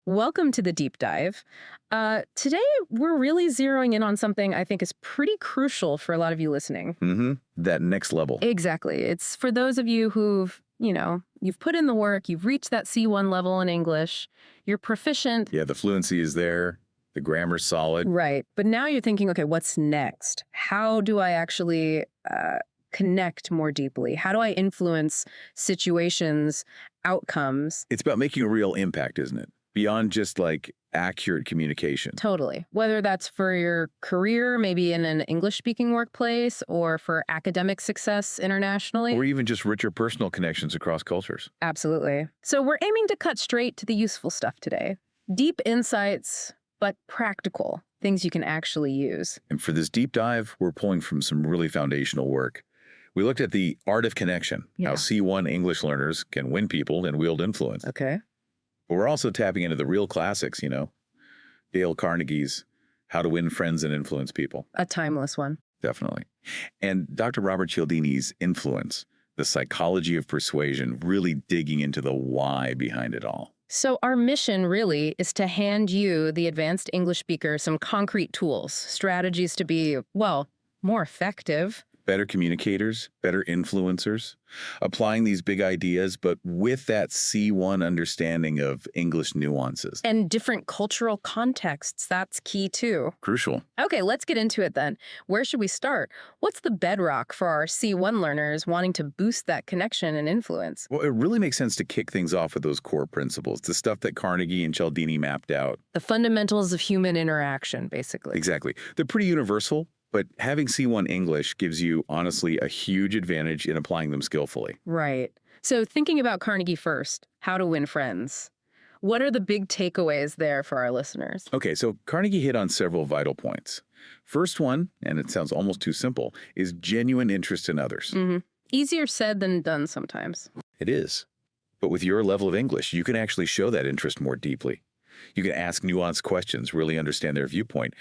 Welcome to the deep dive. Today, we're really zeroing in on something I think is pretty crucial for a lot of you listening. That next level. Exactly. It's for those of you who've, you've put in the work, you've reached that C1 level in English, you're proficient. Yeah, the fluency is there. The grammar's solid. Right. But now you're thinking, okay, what's next? How do I actually connect more deeply? How do I influence situations, outcomes? It's about making a real impact, isn't it? Beyond just like accurate communication. Totally. Whether that's for your career, maybe in an English-speaking workplace, or for academic success internationally. Or even just richer personal connections across cultures. Absolutely. So we're aiming to cut straight to the useful stuff today. Deep insights, but practical. Things you can actually use. And for this deep dive, we're pulling from some really foundational work. We looked at the art of connection, how C1 English learners can win people and wield influence. Okay. But we're also tapping into the real classics, Dale Carnegie's How to Win Friends and Influence People. A timeless one. Definitely. And Dr. Robert Cialdini's Influence, the Psychology of Persuasion, really digging into the why behind it all. So our mission really is to hand you, the advanced English speaker, some concrete tools, strategies to be, well, more effective. Better communicators, better influencers, applying these big ideas, but with that C1 understanding of English nuances. And different cultural contexts, that's key too. Crucial. Okay, let's get into it then. Where should we start? What's the bedrock for our C1 learners wanting to boost that connection and influence? Well, it really makes sense to kick things off with those core principles, the stuff that Carnegie and Cialdini mapped out. The fundamentals of human interaction, basically. Exactly. They're pretty universal. But having C1 English gives you, honestly, a huge advantage in applying them skillfully. Right. So thinking about Carnegie first, how to win friends. What are the big takeaways there for our listeners? Okay, so Carnegie hit on several vital points. First one, and it sounds almost too simple, is genuine interest in others. Easier said than done sometimes. It is. But with your level of English, you can actually show that interest more deeply. You can ask nuanced questions, really understand their viewpoint.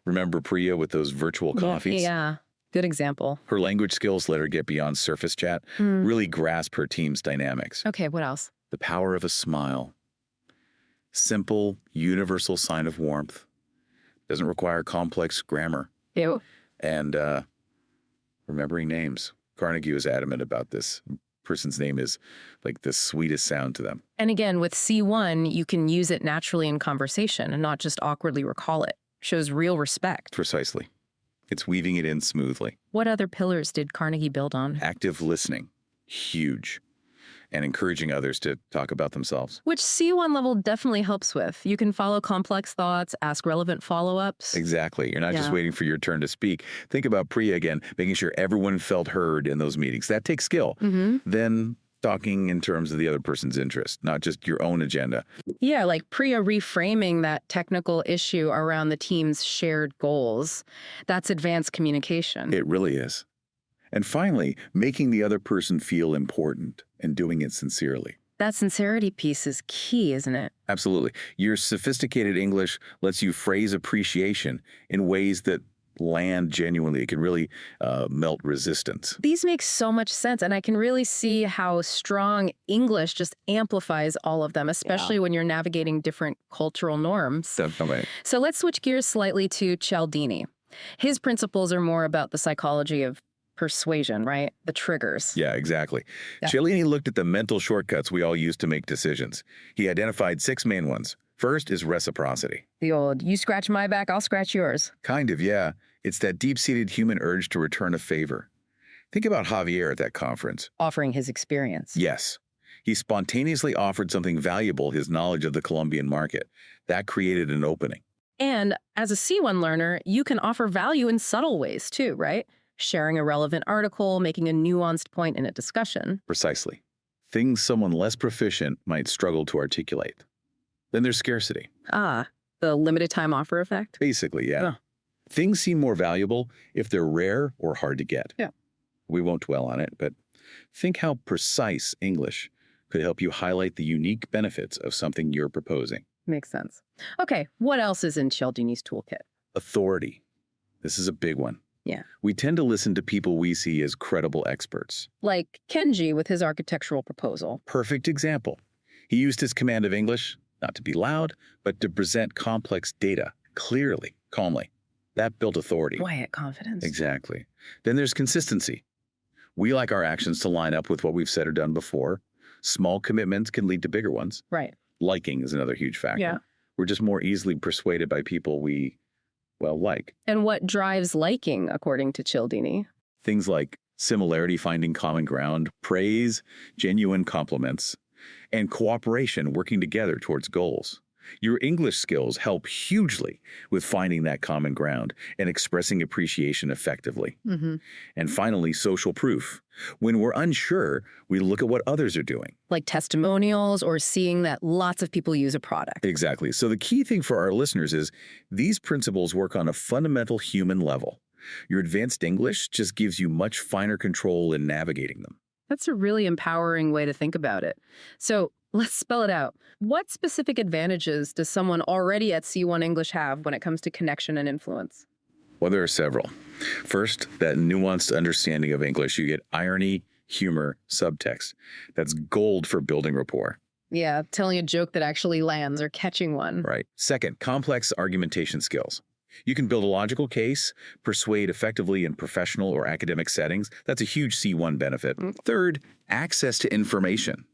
Remember Priya with those virtual coffees? Yeah, good example. Her language skills let her get beyond surface chat, really grasp her team's dynamics. Okay, what else? The power of a smile. Simple, universal sign of warmth. Doesn't require complex grammar. Ew. And remembering names. Carnegie was adamant about this. Person's name is like the sweetest sound to them. And again, with C1, you can use it naturally in conversation and not just awkwardly recall it. Shows real respect. Precisely. It's weaving it in smoothly. What other pillars did Carnegie build on? Active listening. Huge. And encouraging others to talk about themselves. Which C1 level definitely helps with. You can follow complex thoughts, ask relevant follow-ups. Exactly. You're not just waiting for your turn to speak. Think about Priya again, making sure everyone felt heard in those meetings. That takes skill. Then talking in terms of the other person's interest, not just your own agenda. Yeah, like Priya reframing that technical issue around the team's shared goals. That's advanced communication. It really is. And finally, making the other person feel important and doing it sincerely. That sincerity piece is key, isn't it? Absolutely. Your sophisticated English lets you phrase appreciation in ways that land genuinely. It can really melt resistance. These make so much sense, and I can really see how strong English just amplifies all of them, especially when you're navigating different cultural norms. Definitely. So let's switch gears slightly to Cialdini. His principles are more about the psychology of persuasion, right? The triggers. Yeah, exactly. Cialdini looked at the mental shortcuts we all use to make decisions. He identified 6 main ones. First is reciprocity. The old, you scratch my back, I'll scratch yours. Kind of, yeah. It's that deep-seated human urge to return a favor. Think about Javier at that conference. Offering his experience. Yes. He spontaneously offered something valuable, his knowledge of the Colombian market. That created an opening. And as a C1 learner, you can offer value in subtle ways too, right? Sharing a relevant article, making a nuanced point in a discussion. Precisely. Things someone less proficient might struggle to articulate. Then there's scarcity. Ah, the limited time offer effect? Basically, yeah. Things seem more valuable if they're rare or hard to get. Yeah. We won't dwell on it, but think how precise English could help you highlight the unique benefits of something you're proposing. Makes sense. Okay, what else is in Cialdini's toolkit? Authority. This is a big one. Yeah. We tend to listen to people we see as credible experts. Like Kenji with his architectural proposal. Perfect example. He used his command of English, not to be loud, but to present complex data clearly, calmly. That built authority. Quiet confidence. Exactly. Then there's consistency. We like our actions to line up with what we've said or done before. Small commitments can lead to bigger ones. Right. Liking is another huge factor. Yeah. We're just more easily persuaded by people we, well, like. And what drives liking, according to Cialdini? Things like similarity, finding common ground, praise, genuine compliments, and cooperation, working together towards goals. Your English skills help hugely with finding that common ground and expressing appreciation effectively. And finally, social proof. When we're unsure, we look at what others are doing. Like testimonials or seeing that lots of people use a product. Exactly. So the key thing for our listeners is these principles work on a fundamental human level. Your advanced English just gives you much finer control in navigating them. That's a really empowering way to think about it. So let's spell it out. What specific advantages does someone already at C1 English have when it comes to connection and influence? Well, there are several. First, that nuanced understanding of English. You get irony, humor, subtext. That's gold for building rapport. Yeah, telling a joke that actually lands or catching one. Right. Second, complex argumentation skills. You can build a logical case, persuade effectively in professional or academic settings. That's a huge C1 benefit. Third, access to information.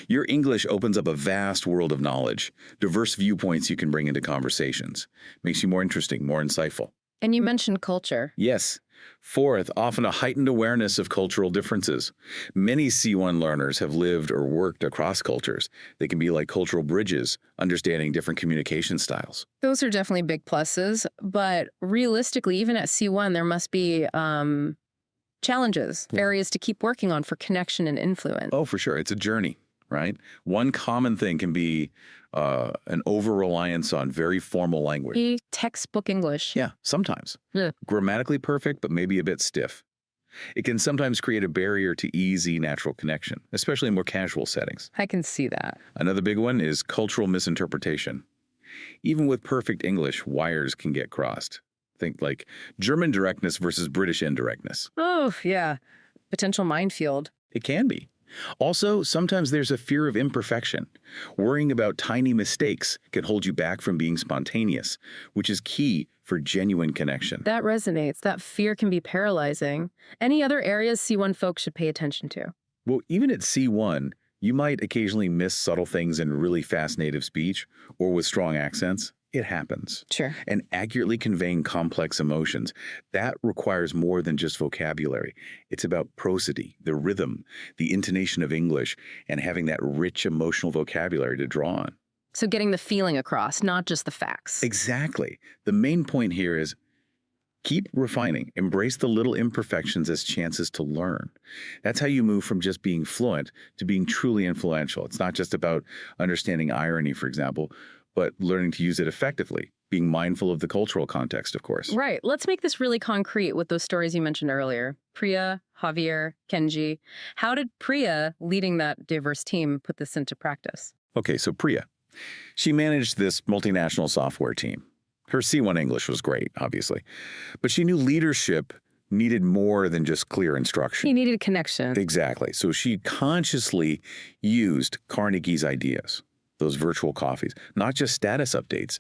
Your English opens up a vast world of knowledge, diverse viewpoints you can bring into conversations. Makes you more interesting, more insightful. And you mentioned culture. Yes. Fourth, often a heightened awareness of cultural differences. Many C1 learners have lived or worked across cultures. They can be like cultural bridges, understanding different communication styles. Those are definitely big pluses, but realistically, even at C1, there must be challenges, areas to keep working on for connection and influence. Oh, for sure. It's a journey, right? One common thing can be an over-reliance on very formal language. Textbook English. Yeah, sometimes. Yeah. Grammatically perfect, but maybe a bit stiff. It can sometimes create a barrier to easy, natural connection, especially in more casual settings. I can see that. Another big one is cultural misinterpretation. Even with perfect English, wires can get crossed. Think like German directness versus British indirectness. Oh, yeah. Potential minefield. It can be. Also, sometimes there's a fear of imperfection. Worrying about tiny mistakes can hold you back from being spontaneous, which is key for genuine connection. That resonates. That fear can be paralyzing. Any other areas C1 folks should pay attention to? Well, even at C1, you might occasionally miss subtle things in really fast native speech or with strong accents. It happens. Sure. And accurately conveying complex emotions, that requires more than just vocabulary. It's about prosody, the rhythm, the intonation of English, and having that rich emotional vocabulary to draw on. So getting the feeling across, not just the facts. Exactly. The main point here is keep refining. Embrace the little imperfections as chances to learn. That's how you move from just being fluent to being truly influential. It's not just about understanding irony, for example, but learning to use it effectively, being mindful of the cultural context, of course. Right. Let's make this really concrete with those stories you mentioned earlier. Priya, Javier, Kenji. How did Priya, leading that diverse team, put this into practice? Okay, so Priya. She managed this multinational software team. Her C1 English was great, obviously, but she knew leadership needed more than just clear instruction. He needed a connection. Exactly. So she consciously used Carnegie's ideas. Those virtual coffees, not just status updates.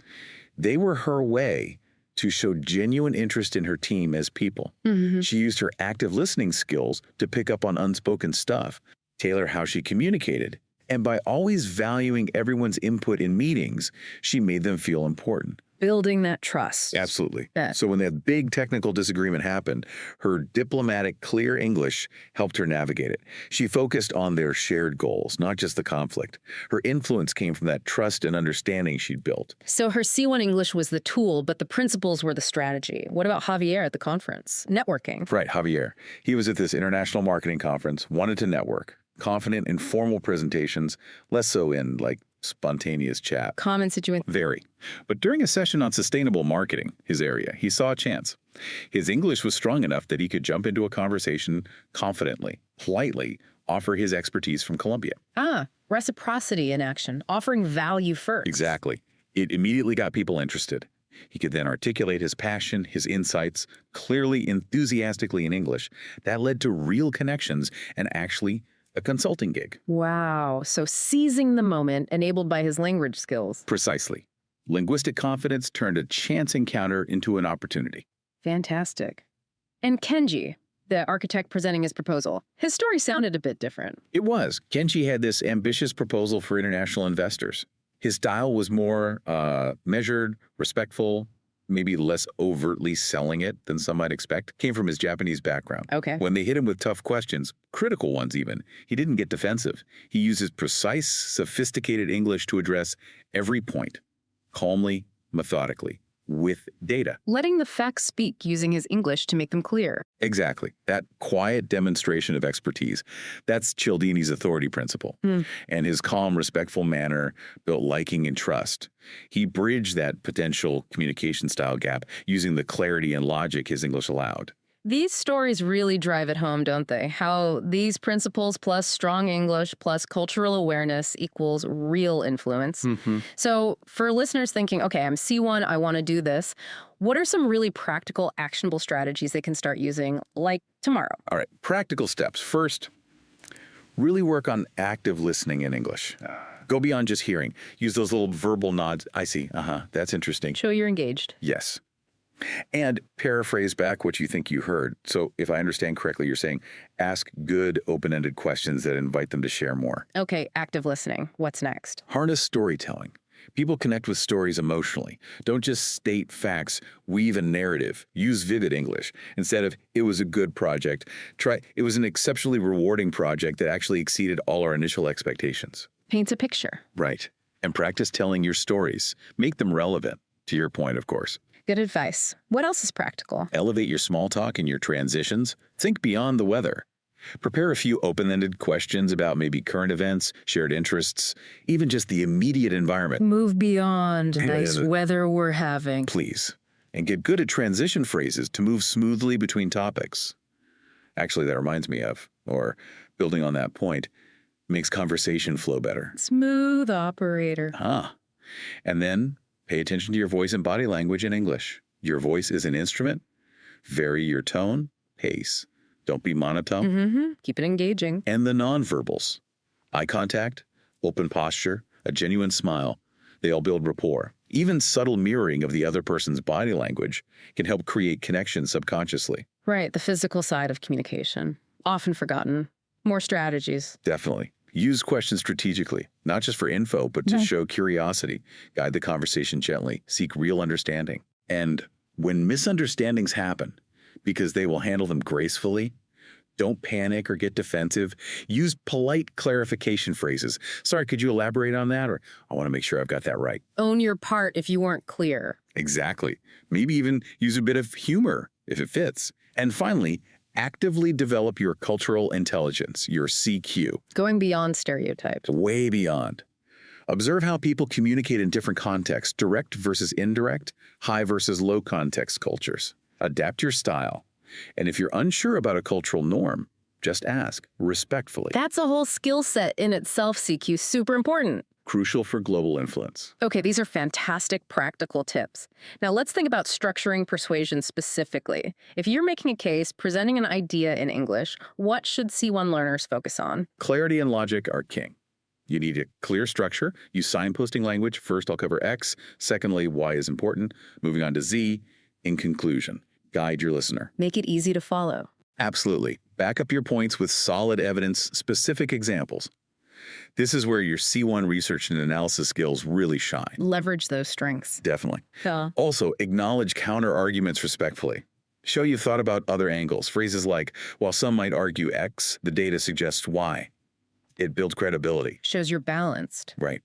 They were her way to show genuine interest in her team as people. She used her active listening skills to pick up on unspoken stuff, tailor how she communicated, and by always valuing everyone's input in meetings, she made them feel important. Building that trust. Absolutely. Yeah. So when that big technical disagreement happened, her diplomatic, clear English helped her navigate it. She focused on their shared goals, not just the conflict. Her influence came from that trust and understanding she'd built. So her C1 English was the tool, but the principles were the strategy. What about Javier at the conference? Networking. Right, Javier. He was at this international marketing conference, wanted to network, confident in formal presentations, less so in, like, spontaneous chat. Common situation. Very. But during a session on sustainable marketing, his area, he saw a chance. His English was strong enough that he could jump into a conversation confidently, politely, offer his expertise from Colombia. Reciprocity in action, offering value first. Exactly. It immediately got people interested. He could then articulate his passion, his insights, clearly, enthusiastically in English. That led to real connections and actually a consulting gig. Wow. So seizing the moment enabled by his language skills. Precisely. Linguistic confidence turned a chance encounter into an opportunity. Fantastic. And Kenji, the architect presenting his proposal, his story sounded a bit different. It was. Kenji had this ambitious proposal for international investors. His style was more measured, respectful, maybe less overtly selling it than some might expect. Came from his Japanese background. Okay. When they hit him with tough questions, critical ones even, he didn't get defensive. He uses precise, sophisticated English to address every point, calmly, methodically, with data. Letting the facts speak using his English to make them clear. Exactly. That quiet demonstration of expertise. That's Cialdini's authority principle. And his calm, respectful manner built liking and trust. He bridged that potential communication style gap using the clarity and logic his English allowed. These stories really drive it home, don't they? How these principles plus strong English plus cultural awareness equals real influence. So for listeners thinking, okay, I'm C1, I want to do this, what are some really practical, actionable strategies they can start using, like tomorrow? All right, practical steps. First, really work on active listening in English. Go beyond just hearing. Use those little verbal nods. I see. That's interesting. Show you're engaged. Yes. And paraphrase back what you think you heard. So if I understand correctly, you're saying ask good, open-ended questions that invite them to share more. Okay, active listening. What's next? Harness storytelling. People connect with stories emotionally. Don't just state facts, weave a narrative. Use vivid English. Instead of, it was a good project, try, it was an exceptionally rewarding project that actually exceeded all our initial expectations. Paints a picture. Right. And practice telling your stories. Make them relevant, to your point, of course. Good advice. What else is practical? Elevate your small talk and your transitions. Think beyond the weather. Prepare a few open-ended questions about maybe current events, shared interests, even just the immediate environment. Move beyond nice weather we're having. Please. And get good at transition phrases to move smoothly between topics. Actually, that reminds me of, or building on that point, makes conversation flow better. Smooth operator. And then pay attention to your voice and body language in English. Your voice is an instrument. Vary your tone, pace. Don't be monotone. Keep it engaging. And the nonverbals. Eye contact, open posture, a genuine smile. They all build rapport. Even subtle mirroring of the other person's body language can help create connections subconsciously. Right, the physical side of communication. Often forgotten. More strategies. Definitely. Use questions strategically, not just for info, but to show curiosity. Guide the conversation gently. Seek real understanding. And when misunderstandings happen, because they will handle them gracefully, don't panic or get defensive. Use polite clarification phrases. Sorry, could you elaborate on that? Or I want to make sure I've got that right. Own your part if you weren't clear. Exactly. Maybe even use a bit of humor if it fits. And finally, actively develop your cultural intelligence, your CQ. Going beyond stereotypes. Way beyond. Observe how people communicate in different contexts, direct versus indirect, high versus low context cultures. Adapt your style. And if you're unsure about a cultural norm, just ask respectfully. That's a whole skill set in itself, CQ. Super important. Crucial for global influence. Okay, these are fantastic practical tips. Now let's think about structuring persuasion specifically. If you're making a case, presenting an idea in English, what should C1 learners focus on? Clarity and logic are king. You need a clear structure. Use signposting language. First, I'll cover X. Secondly, Y is important. Moving on to Z. In conclusion, guide your listener. Make it easy to follow. Absolutely. Back up your points with solid evidence, specific examples. This is where your C1 research and analysis skills really shine. Leverage those strengths. Definitely. Yeah. Also, acknowledge counter-arguments respectfully. Show you've thought about other angles. Phrases like, while some might argue X, the data suggests Y. It builds credibility. Shows you're balanced. Right.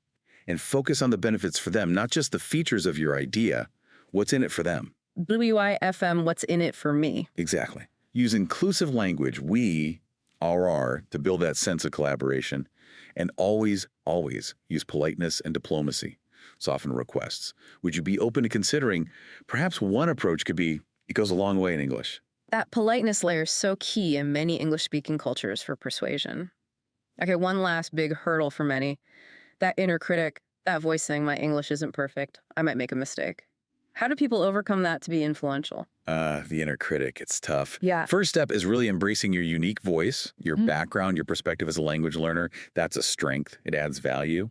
And focus on the benefits for them, not just the features of your idea. What's in it for them? WIFM, what's in it for me? Exactly. Use inclusive language, we, our, to build that sense of collaboration. And always, always use politeness and diplomacy. Soften requests. Would you be open to considering perhaps one approach could be, it goes a long way in English. That politeness layer is so key in many English-speaking cultures for persuasion. Okay, one last big hurdle for many. That inner critic, that voice saying my English isn't perfect. I might make a mistake. How do people overcome that to be influential? The inner critic, it's tough. Yeah. First step is really embracing your unique voice, your background, your perspective as a language learner. That's a strength. It adds value.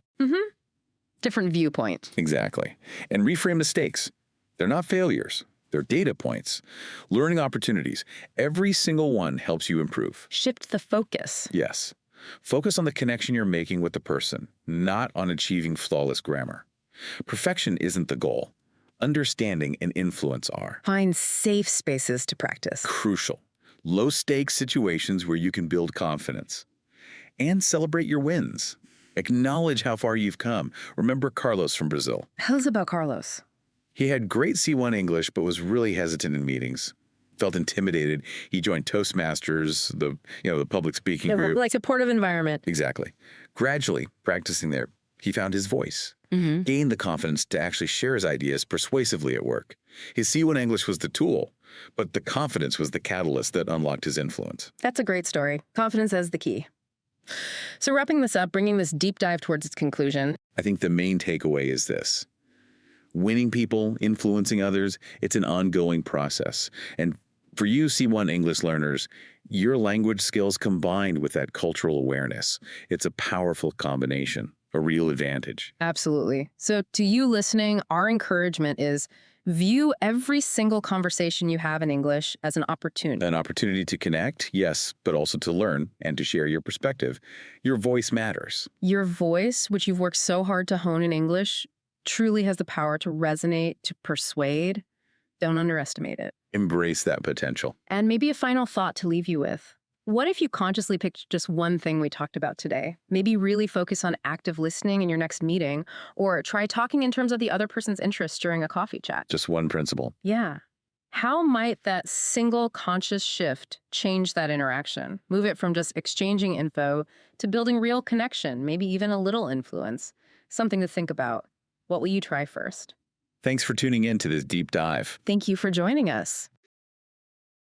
Different viewpoint. Exactly. And reframe mistakes. They're not failures. They're data points. Learning opportunities. Every single one helps you improve. Shift the focus. Yes. Focus on the connection you're making with the person, not on achieving flawless grammar. Perfection isn't the goal. Understanding and influence are. Find safe spaces to practice. Crucial. Low-stakes situations where you can build confidence. And celebrate your wins. Acknowledge how far you've come. Remember Carlos from Brazil. Tell us about Carlos. He had great C1 English, but was really hesitant in meetings. Felt intimidated. He joined Toastmasters, the public speaking group. Like supportive environment. Exactly. Gradually, practicing there, he found his voice. Gained the confidence to actually share his ideas persuasively at work. His C1 English was the tool, but the confidence was the catalyst that unlocked his influence. That's a great story. Confidence as the key. So wrapping this up, bringing this deep dive towards its conclusion. I think the main takeaway is this. Winning people, influencing others, it's an ongoing process. And for you C1 English learners, your language skills combined with that cultural awareness, it's a powerful combination, a real advantage. Absolutely. So to you listening, our encouragement is view every single conversation you have in English as an opportunity. An opportunity to connect, yes, but also to learn and to share your perspective. Your voice matters. Your voice, which you've worked so hard to hone in English, truly has the power to resonate, to persuade. Don't underestimate it. Embrace that potential. And maybe a final thought to leave you with. What if you consciously picked just one thing we talked about today? Maybe really focus on active listening in your next meeting, or try talking in terms of the other person's interests during a coffee chat. Just one principle. Yeah. How might that single conscious shift change that interaction? Move it from just exchanging info to building real connection, maybe even a little influence. Something to think about. What will you try first? Thanks for tuning in to this deep dive. Thank you for joining us.